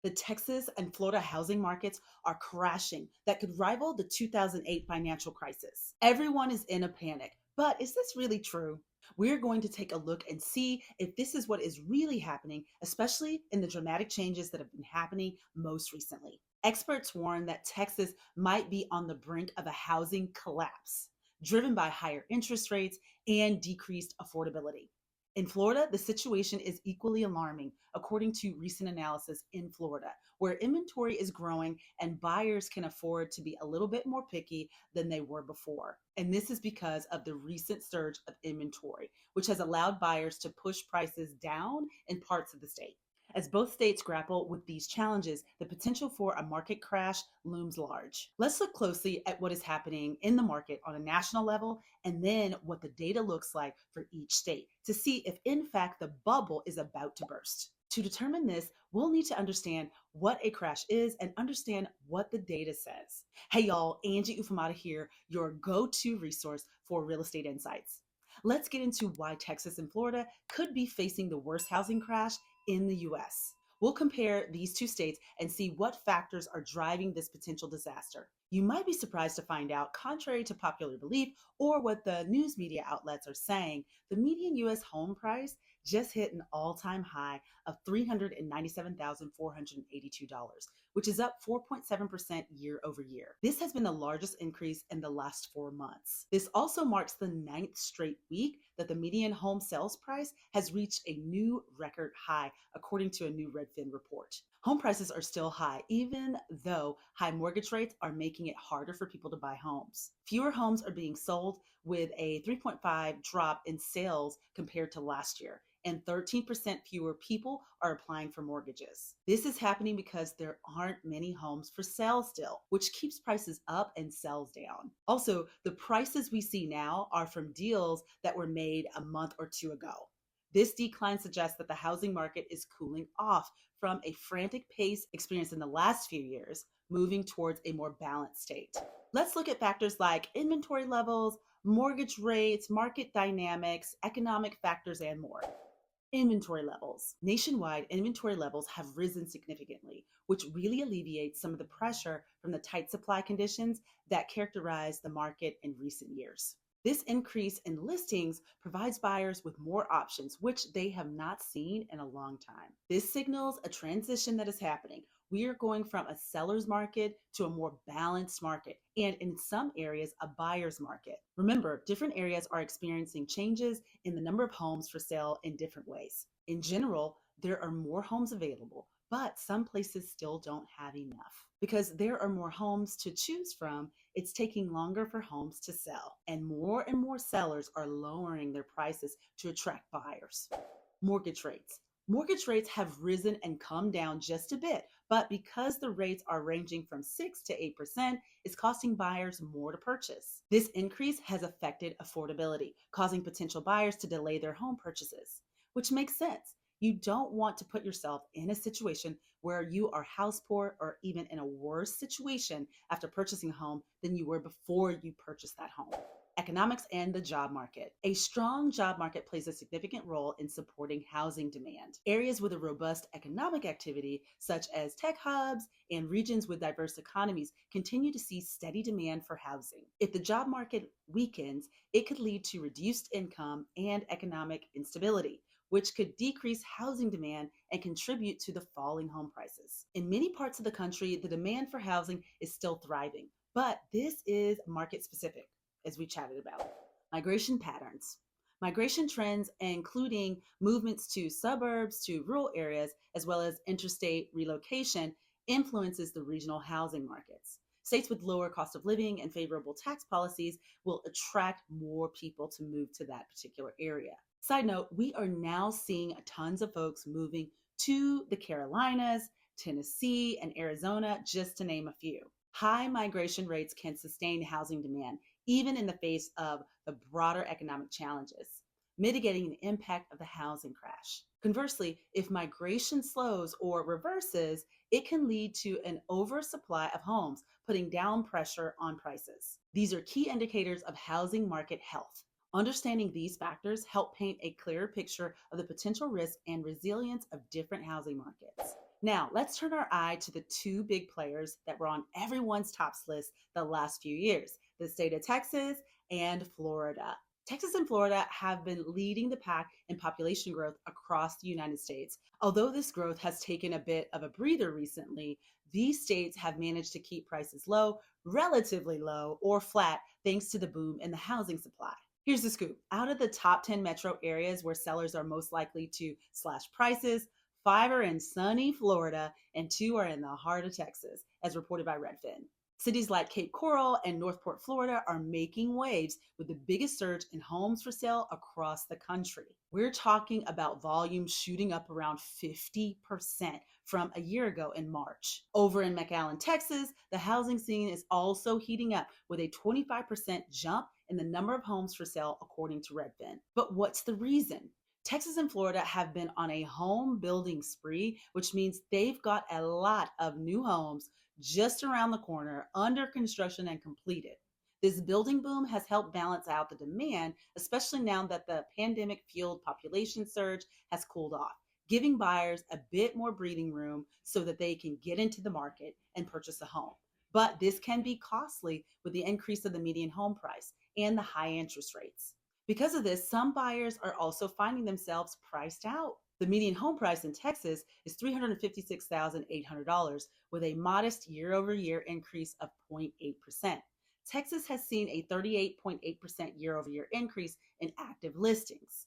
The Texas and Florida housing markets are crashing that could rival the 2008 financial crisis. Everyone is in a panic, but is this really true? We're going to take a look and see if this is what is really happening, especially in the dramatic changes that have been happening most recently. Experts warn that Texas might be on the brink of a housing collapse, driven by higher interest rates and decreased affordability. In Florida, the situation is equally alarming, according to recent analysis in Florida, where inventory is growing and buyers can afford to be a little bit more picky than they were before. And this is because of the recent surge of inventory, which has allowed buyers to push prices down in parts of the state. As both states grapple with these challenges, the potential for a market crash looms large. Let's look closely at what is happening in the market on a national level and then what the data looks like for each state to see if, in fact, the bubble is about to burst. To determine this, we'll need to understand what a crash is and understand what the data says. Hey, y'all, Angie Ufomata here, your go to resource for real estate insights. Let's get into why Texas and Florida could be facing the worst housing crash in the US. We'll compare these two states and see what factors are driving this potential disaster. You might be surprised to find out, contrary to popular belief or what the news media outlets are saying, the median US home price just hit an all time high of $397,482, which is up 4.7% year over year. This has been the largest increase in the last 4 months. This also marks the ninth straight week that the median home sales price has reached a new record high, according to a new Redfin report. Home prices are still high, even though high mortgage rates are making it harder for people to buy homes. Fewer homes are being sold, with a 3.5 drop in sales compared to last year, and 13% fewer people are applying for mortgages. This is happening because there aren't many homes for sale still, which keeps prices up and sales down. Also, the prices we see now are from deals that were made a month or two ago. This decline suggests that the housing market is cooling off from a frantic pace experienced in the last few years, moving towards a more balanced state. Let's look at factors like inventory levels, mortgage rates, market dynamics, economic factors, and more. Inventory levels. Nationwide, inventory levels have risen significantly, which really alleviates some of the pressure from the tight supply conditions that characterize the market in recent years. This increase in listings provides buyers with more options, which they have not seen in a long time. This signals a transition that is happening. We are going from a seller's market to a more balanced market, and in some areas, a buyer's market. Remember, different areas are experiencing changes in the number of homes for sale in different ways. In general, there are more homes available, but some places still don't have enough. Because there are more homes to choose from, it's taking longer for homes to sell, and more sellers are lowering their prices to attract buyers. Mortgage rates. Mortgage rates have risen and come down just a bit, but because the rates are ranging from 6 to 8%, it's costing buyers more to purchase. This increase has affected affordability, causing potential buyers to delay their home purchases, which makes sense. You don't want to put yourself in a situation where you are house poor or even in a worse situation after purchasing a home than you were before you purchased that home. Economics and the job market. A strong job market plays a significant role in supporting housing demand. Areas with a robust economic activity, such as tech hubs and regions with diverse economies, continue to see steady demand for housing. If the job market weakens, it could lead to reduced income and economic instability, which could decrease housing demand and contribute to the falling home prices. In many parts of the country, the demand for housing is still thriving, but this is market specific, as we chatted about. Migration patterns. Migration trends, including movements to suburbs, to rural areas, as well as interstate relocation, influences the regional housing markets. States with lower cost of living and favorable tax policies will attract more people to move to that particular area. Side note, we are now seeing tons of folks moving to the Carolinas, Tennessee, and Arizona, just to name a few. High migration rates can sustain housing demand, even in the face of the broader economic challenges, mitigating the impact of the housing crash. Conversely, if migration slows or reverses, it can lead to an oversupply of homes, putting down pressure on prices. These are key indicators of housing market health. Understanding these factors help paint a clearer picture of the potential risk and resilience of different housing markets. Now, let's turn our eye to the two big players that were on everyone's tops list the last few years, the state of Texas and Florida. Texas and Florida have been leading the pack in population growth across the United States. Although this growth has taken a bit of a breather recently, these states have managed to keep prices low, relatively low, or flat thanks to the boom in the housing supply. Here's the scoop. Out of the top 10 metro areas where sellers are most likely to slash prices, five are in sunny Florida and two are in the heart of Texas, as reported by Redfin. Cities like Cape Coral and Northport, Florida are making waves with the biggest surge in homes for sale across the country. We're talking about volume shooting up around 50% from a year ago in March. Over in McAllen, Texas, the housing scene is also heating up with a 25% jump in the number of homes for sale, according to Redfin. But what's the reason? Texas and Florida have been on a home building spree, which means they've got a lot of new homes just around the corner, under construction and completed. This building boom has helped balance out the demand, especially now that the pandemic fueled population surge has cooled off, giving buyers a bit more breathing room so that they can get into the market and purchase a home. But this can be costly with the increase of the median home price and the high interest rates. Because of this, some buyers are also finding themselves priced out. The median home price in Texas is $356,800 with a modest year over year increase of 0.8%. Texas has seen a 38.8% year over year increase in active listings.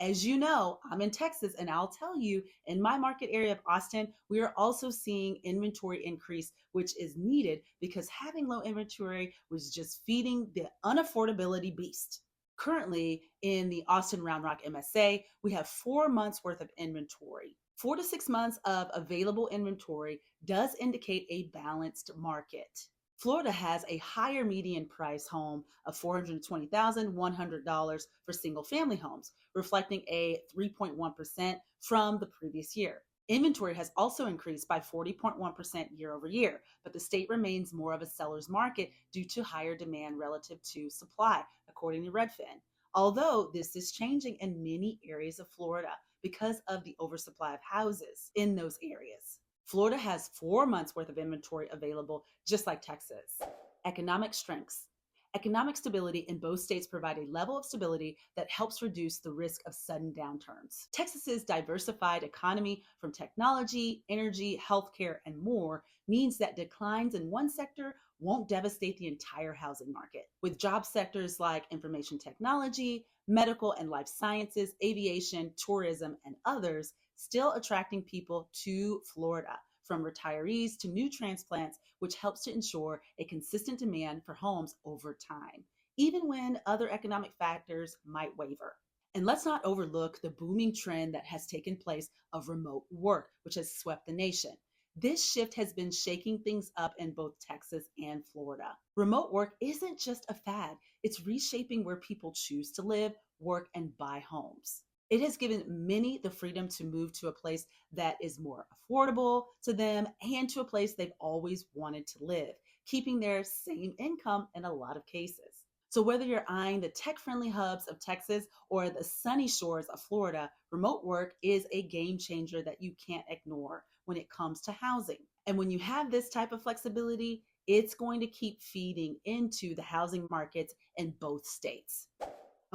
As you know, I'm in Texas, and I'll tell you, in my market area of Austin, we are also seeing inventory increase, which is needed because having low inventory was just feeding the unaffordability beast. Currently, in the Austin Round Rock MSA, we have 4 months worth of inventory. 4 to 6 months of available inventory does indicate a balanced market. Florida has a higher median price home of $420,100 for single family homes, reflecting a 3.1% from the previous year. Inventory has also increased by 40.1% year over year, but the state remains more of a seller's market due to higher demand relative to supply, according to Redfin. Although this is changing in many areas of Florida because of the oversupply of houses in those areas. Florida has 4 months worth of inventory available, just like Texas. Economic strengths. Economic stability in both states provide a level of stability that helps reduce the risk of sudden downturns. Texas's diversified economy from technology, energy, healthcare, and more means that declines in one sector won't devastate the entire housing market. With job sectors like information technology, medical and life sciences, aviation, tourism, and others still attracting people to Florida, from retirees to new transplants, which helps to ensure a consistent demand for homes over time, even when other economic factors might waver. And let's not overlook the booming trend that has taken place of remote work, which has swept the nation. This shift has been shaking things up in both Texas and Florida. Remote work isn't just a fad, it's reshaping where people choose to live, work, and buy homes. It has given many the freedom to move to a place that is more affordable to them and to a place they've always wanted to live, keeping their same income in a lot of cases. So, whether you're eyeing the tech friendly hubs of Texas or the sunny shores of Florida, remote work is a game changer that you can't ignore when it comes to housing. And when you have this type of flexibility, it's going to keep feeding into the housing markets in both states.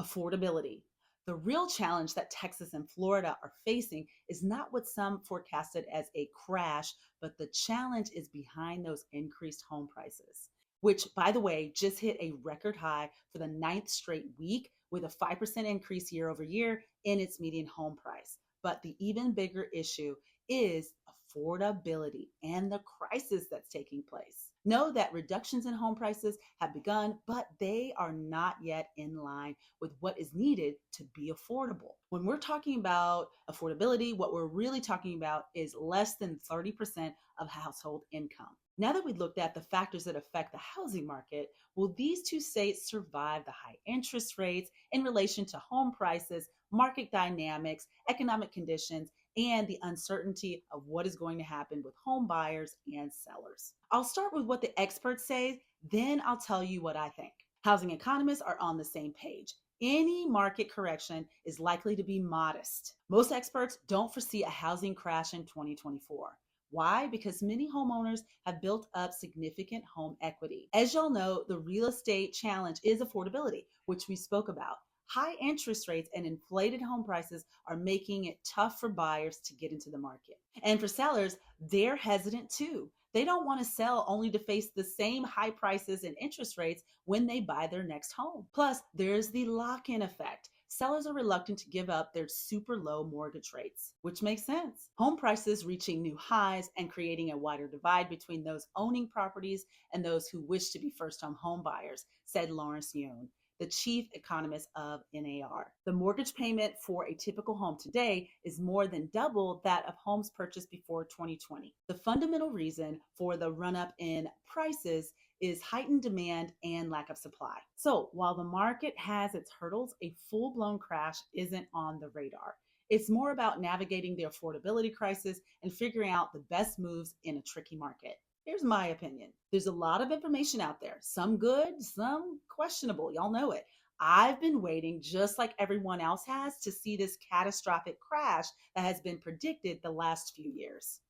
Affordability. The real challenge that Texas and Florida are facing is not what some forecasted as a crash, but the challenge is behind those increased home prices, which, by the way, just hit a record high for the ninth straight week with a 5% increase year over year in its median home price. But the even bigger issue is affordability and the crisis that's taking place. Know that reductions in home prices have begun, but they are not yet in line with what is needed to be affordable. When we're talking about affordability, what we're really talking about is less than 30% of household income. Now that we've looked at the factors that affect the housing market, will these two states survive the high interest rates in relation to home prices, market dynamics, economic conditions, and the uncertainty of what is going to happen with home buyers and sellers? I'll start with what the experts say, then I'll tell you what I think. Housing economists are on the same page. Any market correction is likely to be modest. Most experts don't foresee a housing crash in 2024. Why? Because many homeowners have built up significant home equity. As y'all know, the real estate challenge is affordability, which we spoke about. High interest rates and inflated home prices are making it tough for buyers to get into the market. And for sellers, they're hesitant too. They don't want to sell only to face the same high prices and interest rates when they buy their next home. Plus, there's the lock in effect. Sellers are reluctant to give up their super low mortgage rates, which makes sense. Home prices reaching new highs and creating a wider divide between those owning properties and those who wish to be first home buyers, said Lawrence Yun, the chief economist of NAR. The mortgage payment for a typical home today is more than double that of homes purchased before 2020. The fundamental reason for the run up in prices is heightened demand and lack of supply. So while the market has its hurdles, a full blown crash isn't on the radar. It's more about navigating the affordability crisis and figuring out the best moves in a tricky market. Here's my opinion. There's a lot of information out there, some good, some questionable. Y'all know it. I've been waiting, just like everyone else has, to see this catastrophic crash that has been predicted the last few years.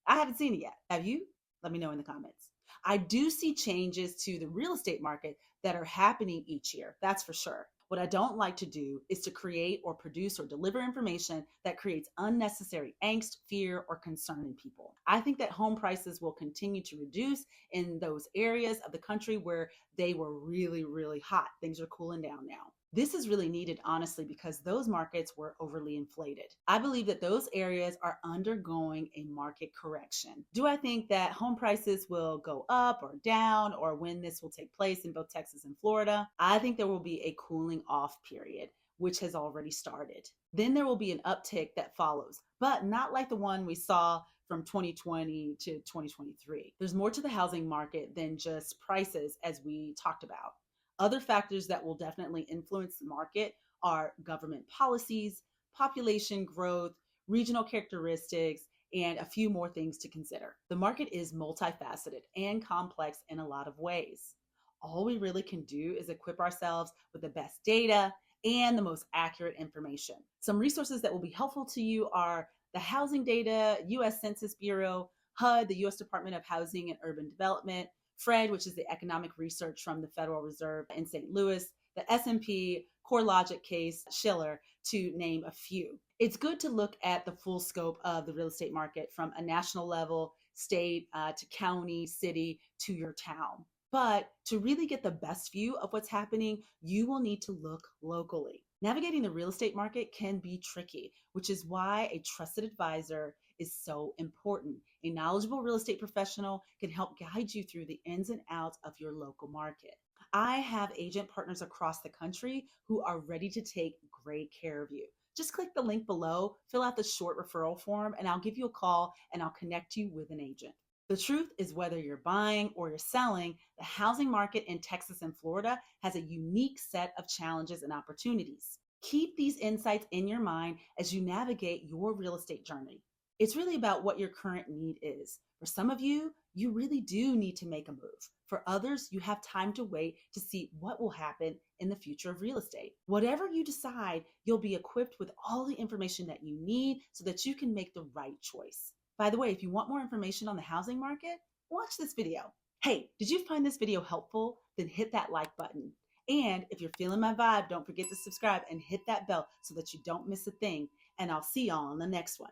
I haven't seen it yet. Have you? Let me know in the comments. I do see changes to the real estate market that are happening each year. That's for sure. What I don't like to do is to create or produce or deliver information that creates unnecessary angst, fear, or concern in people. I think that home prices will continue to reduce in those areas of the country where they were really, really hot. Things are cooling down now. This is really needed, honestly, because those markets were overly inflated. I believe that those areas are undergoing a market correction. Do I think that home prices will go up or down, or when this will take place in both Texas and Florida? I think there will be a cooling off period, which has already started. Then there will be an uptick that follows, but not like the one we saw from 2020 to 2023. There's more to the housing market than just prices, as we talked about. Other factors that will definitely influence the market are government policies, population growth, regional characteristics, and a few more things to consider. The market is multifaceted and complex in a lot of ways. All we really can do is equip ourselves with the best data and the most accurate information. Some resources that will be helpful to you are the housing data, US Census Bureau, HUD, the US Department of Housing and Urban Development, FRED, which is the economic research from the Federal Reserve in St. Louis, the S&P, CoreLogic Case, Schiller, to name a few. It's good to look at the full scope of the real estate market from a national level, state to county, city to your town. But to really get the best view of what's happening, you will need to look locally. Navigating the real estate market can be tricky, which is why a trusted advisor is so important. A knowledgeable real estate professional can help guide you through the ins and outs of your local market. I have agent partners across the country who are ready to take great care of you. Just click the link below, fill out the short referral form, and I'll give you a call and I'll connect you with an agent. The truth is, whether you're buying or you're selling, the housing market in Texas and Florida has a unique set of challenges and opportunities. Keep these insights in your mind as you navigate your real estate journey. It's really about what your current need is. For some of you, you really do need to make a move. For others, you have time to wait to see what will happen in the future of real estate. Whatever you decide, you'll be equipped with all the information that you need so that you can make the right choice. By the way, if you want more information on the housing market, watch this video. Hey, did you find this video helpful? Then hit that like button. And if you're feeling my vibe, don't forget to subscribe and hit that bell so that you don't miss a thing. And I'll see y'all on the next one.